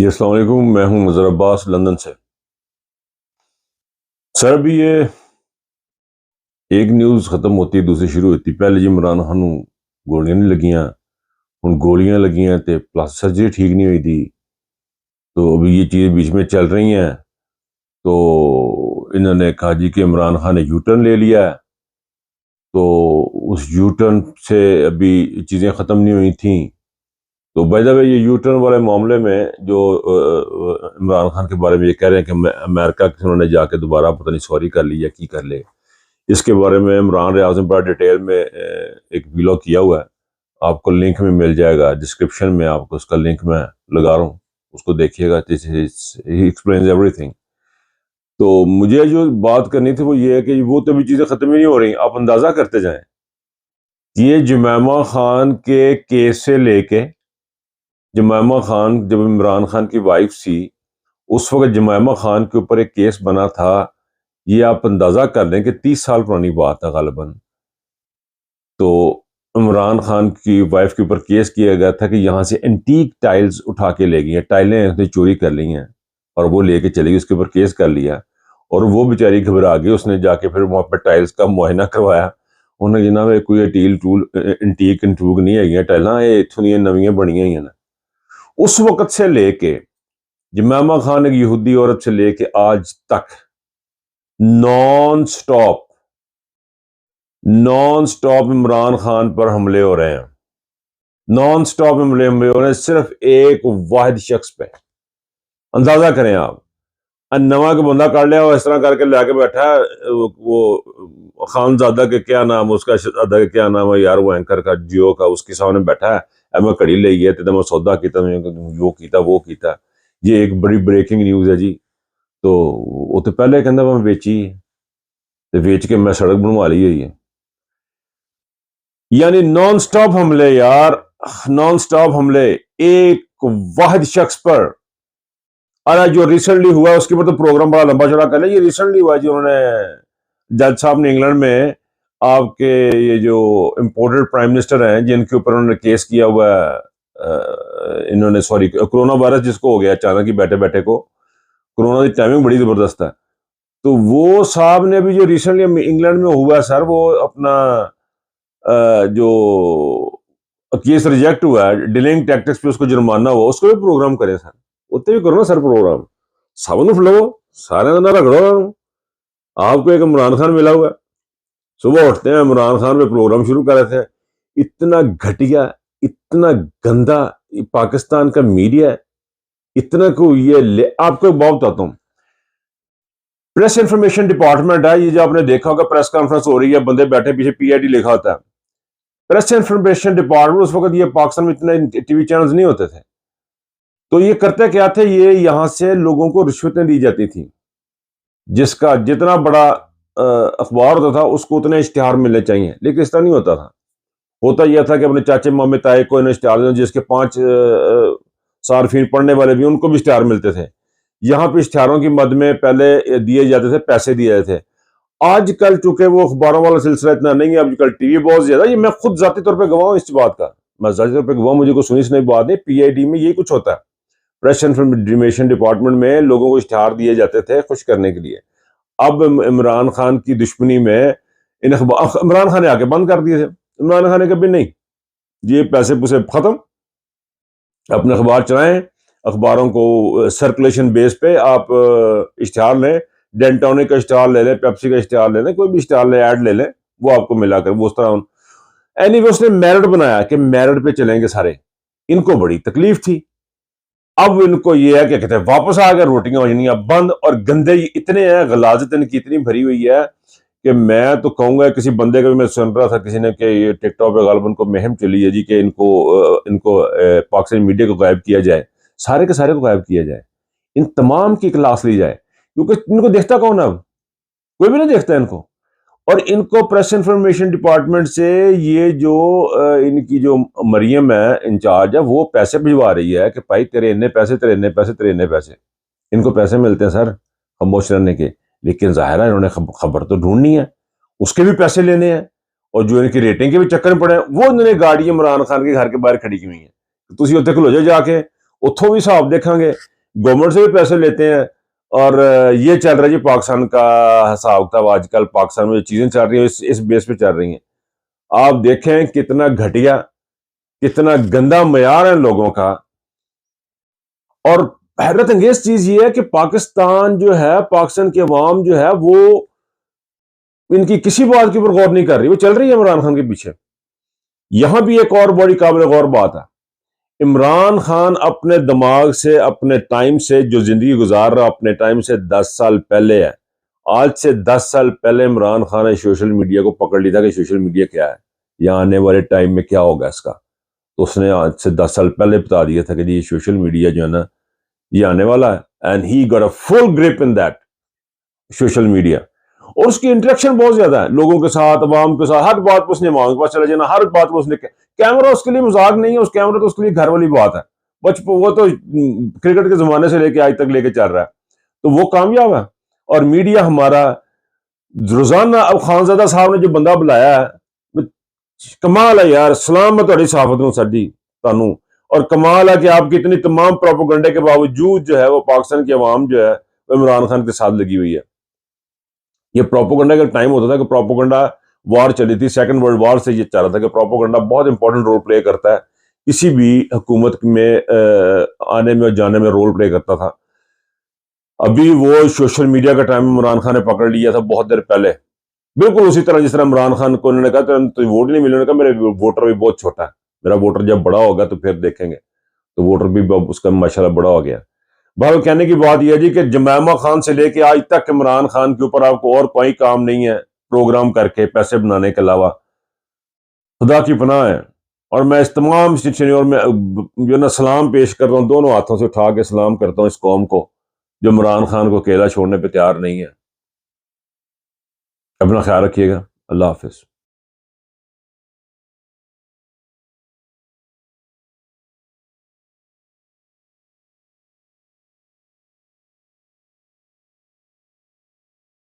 جی السلام علیکم، میں ہوں مظہر عباس لندن سے۔ سر ابھی یہ ایک نیوز ختم ہوتی ہے دوسری شروع ہوتی، پہلے جی عمران خان گولیاں نہیں لگیاں، ہن گولیاں لگیاں تے پلس سرجری ٹھیک نہیں ہوئی تھی، تو ابھی یہ چیزیں بیچ میں چل رہی ہیں۔ تو انہوں نے کہا جی کہ عمران خان نے یو ٹرن لے لیا ہے، تو اس یو ٹرن سے ابھی چیزیں ختم نہیں ہوئی تھیں۔ تو بائی دا وے یہ یو ٹرن والے معاملے میں جو عمران خان کے بارے میں یہ کہہ رہے ہیں کہ امریکہ کے انہوں نے جا کے دوبارہ پتہ نہیں سوری کر لی یا کی کر لے، اس کے بارے میں عمران ریاض نے بڑا ڈیٹیل میں ایک ویلاگ کیا ہوا ہے، آپ کو لنک میں مل جائے گا، ڈسکرپشن میں آپ کو اس کا لنک میں لگا رہا ہوں، اس کو دیکھیے گا، ہی ایکسپلینز ایوری تھنگ۔ تو مجھے جو بات کرنی تھی وہ یہ ہے کہ وہ تو بھی چیزیں ختم ہی نہیں ہو رہی، آپ اندازہ کرتے جائیں۔ یہ جمائمہ خان کے کیس سے لے کے، جمائمہ خان جب عمران خان کی وائف تھی اس وقت جمائمہ خان کے اوپر ایک کیس بنا تھا، یہ آپ اندازہ کر لیں کہ 30 سال پرانی بات ہے غالباً۔ تو عمران خان کی وائف کے اوپر کیس کیا گیا تھا کہ یہاں سے اینٹیک ٹائلز اٹھا کے لے گئی ہیں، ٹائلیں چوری کر لی ہیں اور وہ لے کے چلے گئی، اس کے اوپر کیس کر لیا، اور وہ بیچاری گھبرا گئی، اس نے جا کے پھر وہاں پہ ٹائلز کا معائنہ کروایا، انہوں نے جناب کوئی اینٹیک انٹوک نہیں ہے ٹائلاں، یہ اتھوں نہیں نویاں بنیاں ہی ہیں نا۔ اس وقت سے لے کے جمائمہ خان ایک یہودی عورت سے لے کے آج تک نان سٹاپ عمران خان پر حملے ہو رہے ہیں، نان سٹاپ حملے ہو رہے ہیں صرف ایک واحد شخص پہ۔ اندازہ کریں آپ، نواں کا بندہ کر لیا، وہ اس طرح کر کے لے کے بیٹھا ہے، وہ خان زادہ کے کیا نام، اس کا شہزادہ کے کیا نام ہے یار، وہ اینکر کا جیو کا، اس کے سامنے بیٹھا ہے، میں کڑی لے گیا تے میں سودا کیتا، وہ کیتا وہ کیتا۔ یہ ایک بڑی بریکنگ نیوز ہے جی۔ تو وہ تو پہلے کہندا میں بیچی تے ویچ کے میں سڑک بنوا لی ہوئی ہے، یعنی نان سٹاپ حملے یار، نان سٹاپ حملے ایک واحد شخص پر۔ اور جو ریسنٹلی ہوا اس کے اوپر تو پروگرام بڑا لمبا چوڑا کر لیا۔ یہ ریسنٹلی ہوا جی، انہوں نے جج صاحب نے انگلینڈ میں آپ کے یہ جو امپورٹڈ پرائم منسٹر ہیں جن کے اوپر انہوں نے کیس کیا ہوا ہے، انہوں نے کرونا وائرس جس کو ہو گیا اچانک ہی بیٹھے بیٹھے کو، کرونا کی ٹائمنگ بڑی زبردست ہے، تو وہ صاحب نے بھی جو ریسنٹلی انگلینڈ میں ہوا ہے سر، وہ اپنا جو کیس ریجیکٹ ہوا ہے، ڈیلنگ ٹیکٹکس پہ اس کو جرمانہ ہوا، اس کو بھی پروگرام کریں سر، اتنے بھی کرو نا سر پروگرام، سب نو فلو سارے نہ رگڑو۔ آپ کو ایک عمران خان ملا ہوا ہے، صبح اٹھتے ہیں عمران خان پہ پروگرام شروع کر رہے تھے، اتنا گھٹیا، اتنا گندا پاکستان کا میڈیا ہے، اتنا کو یہ آپ کو ایک بات بتاتا ہوں، پریس انفارمیشن ڈپارٹمنٹ ہے، یہ جو آپ نے دیکھا ہوگا پریس کانفرنس ہو رہی ہے، بندے بیٹھے پیچھے پی آئی ڈی لکھا ہوتا ہے، پریس انفارمیشن ڈپارٹمنٹ اس وقت یہ پاکستان میں اتنے ٹی وی چینلز نہیں ہوتے تھے، تو یہ کرتے کیا تھے، یہ یہاں سے لوگوں کو رشوتیں دی جاتی تھیں، جس کا جتنا بڑا اخبار ہوتا تھا اس کو اتنے اشتہار ملنے چاہیے، لیکن اس طرح نہیں ہوتا تھا، ہوتا یہ تھا کہ اپنے چاچے مامے تائے کو انہیں اشتہار دینا، جس کے 5 صارفین پڑھنے والے بھی ان کو بھی اشتہار ملتے تھے۔ یہاں پہ اشتہاروں کی مد میں پہلے دیے جاتے تھے، پیسے دیے جاتے تھے۔ آج کل چونکہ وہ اخباروں والا سلسلہ اتنا نہیں ہے، آج کل ٹی وی بہت زیادہ، یہ میں خود ذاتی طور پہ گواہ ہوں اس بات کا، میں ذاتی طور پہ گواہ، مجھے کوئی سنی سنائی بات نہیں، پی آئی ڈی میں یہی کچھ ہوتا ہے، پریس انفارمیشن ڈپارٹمنٹ میں لوگوں کو اشتہار دیے جاتے تھے خوش کرنے کے لیے۔ اب عمران خان کی دشمنی میں عمران خان نے آ کے بند کر دیے تھے، عمران خان نے کبھی نہیں، یہ پیسے پوسے ختم، اپنے اخبار چلائیں، اخباروں کو سرکولیشن بیس پہ آپ اشتہار لیں، ڈینٹونک کا اشتہار لے لیں، پیپسی کا اشتہار لے لیں، کوئی بھی اشتہار لیں، ایڈ لے لیں، وہ آپ کو ملا کر وہ اس طرح اس نے میرٹ بنایا کہ میرٹ پہ چلیں گے سارے، ان کو بڑی تکلیف تھی۔ اب ان کو یہ ہے کہ کہتے ہیں واپس آ گئے، روٹیاں ہو جانیاں بند، اور گندے اتنے ہیں، غلاظت ان کی اتنی بھری ہوئی ہے کہ میں تو کہوں گا، کسی بندے کا بھی میں سن رہا تھا کسی نے کہ یہ ٹک ٹاک پہ غالباً کو مہم چلی ہے جی کہ ان کو پاکستانی میڈیا کو غائب کیا جائے، سارے کے سارے کو غائب کیا جائے، ان تمام کی کلاس لی جائے، کیونکہ ان کو دیکھتا کون ہے، اب کوئی بھی نہیں دیکھتا ان کو، اور ان کو پریس انفارمیشن ڈپارٹمنٹ سے یہ جو ان کی جو مریم ہے انچارج ہے، وہ پیسے بھجوا رہی ہے کہ بھائی تیرے اتنے پیسے، تیرے اتنے پیسے، تیرے اتنے پیسے، ان کو پیسے ملتے ہیں سر خاموش رہنے کے، لیکن ظاہر ہے انہوں نے خبر تو ڈھونڈنی ہے، اس کے بھی پیسے لینے ہیں، اور جو ان کی ریٹنگ کے بھی چکر میں پڑے ہیں، وہ انہوں نے گاڑی عمران خان کے گھر کے باہر کھڑی کی ہوئی ہیں، تسی اتنے کھلو جا کے اتوں بھی حساب دیکھیں گے, گورنمنٹ سے بھی پیسے لیتے ہیں, اور یہ چل رہا ہے جی پاکستان کا حساب کتاب. آج کل پاکستان میں جو چیزیں چل رہی ہیں اس بیس پہ چل رہی ہیں. آپ دیکھیں کتنا گھٹیا, کتنا گندا معیار ہے لوگوں کا. اور حیرت انگیز چیز یہ ہے کہ پاکستان جو ہے, پاکستان کی عوام جو ہے وہ ان کی کسی بات کے اوپر غور نہیں کر رہی, وہ چل رہی ہے عمران خان کے پیچھے. یہاں بھی ایک اور بڑی قابل غور بات ہے, عمران خان اپنے دماغ سے, اپنے ٹائم سے جو زندگی گزار رہا اپنے ٹائم سے 10 سال پہلے ہے. آج سے 10 سال پہلے عمران خان نے سوشل میڈیا کو پکڑ لیا تھا کہ سوشل میڈیا کیا ہے یا آنے والے ٹائم میں کیا ہوگا اس کا. تو اس نے آج سے 10 سال پہلے بتا دیا تھا کہ یہ سوشل میڈیا جو ہے نا یہ آنے والا ہے. And he got a full grip in that social media. اور اس کی انٹریکشن بہت زیادہ ہے لوگوں کے ساتھ, عوام کے ساتھ. ہر بات پہ اس نے عوام کے پاس چلا جانا, ہر بات پہ اس نے کیمرہ اس کے لیے مذاق نہیں ہے, اس کیمرہ تو اس کے لیے گھر والی بات ہے. وہ تو کرکٹ کے زمانے سے لے کے آج تک لے کے چل رہا ہے. تو وہ کامیاب ہے. اور میڈیا ہمارا روزانہ, اب خانزادہ صاحب نے جو بندہ بلایا ہے کمال ہے یار, سلام میں تھوڑی صحافت ہوں سر جی تانوں. اور کمال ہے کہ آپ کی اتنی تمام پروپیگنڈے کے باوجود جو ہے وہ پاکستان کی عوام جو ہے وہ عمران خان کے ساتھ لگی ہوئی ہے. یہ پروپیگنڈا کا ٹائم ہوتا تھا کہ پروپیگنڈا وار چلی تھی, سیکنڈ ورلڈ وار سے یہ چل رہا تھا کہ پروپیگنڈا بہت امپورٹنٹ رول پلے کرتا ہے, کسی بھی حکومت میں آنے میں اور جانے میں رول پلے کرتا تھا. ابھی وہ سوشل میڈیا کا ٹائم عمران خان نے پکڑ لیا تھا بہت دیر پہلے, بالکل اسی طرح جس طرح عمران خان کو انہوں نے کہا تو ووٹ نہیں ملے, انہوں نے کہا میرے ووٹر بھی بہت چھوٹا ہے, میرا ووٹر جب بڑا ہوگا تو پھر دیکھیں گے. تو ووٹر بھی اس کا ماشاءاللہ بڑا ہو گیا. بہرحال کہنے کی بات یہ ہے جی کہ جمائمہ خان سے لے کے آج تک عمران خان کے اوپر آپ کو اور کوئی کام نہیں ہے پروگرام کر کے پیسے بنانے کے علاوہ. خدا کی پناہ ہے. اور میں اس تمام اور میں جو نا سلام پیش کرتا ہوں, دونوں ہاتھوں سے اٹھا کے سلام کرتا ہوں اس قوم کو جو عمران خان کو اکیلا چھوڑنے پہ تیار نہیں ہے. اپنا خیال رکھیے گا. اللہ حافظ.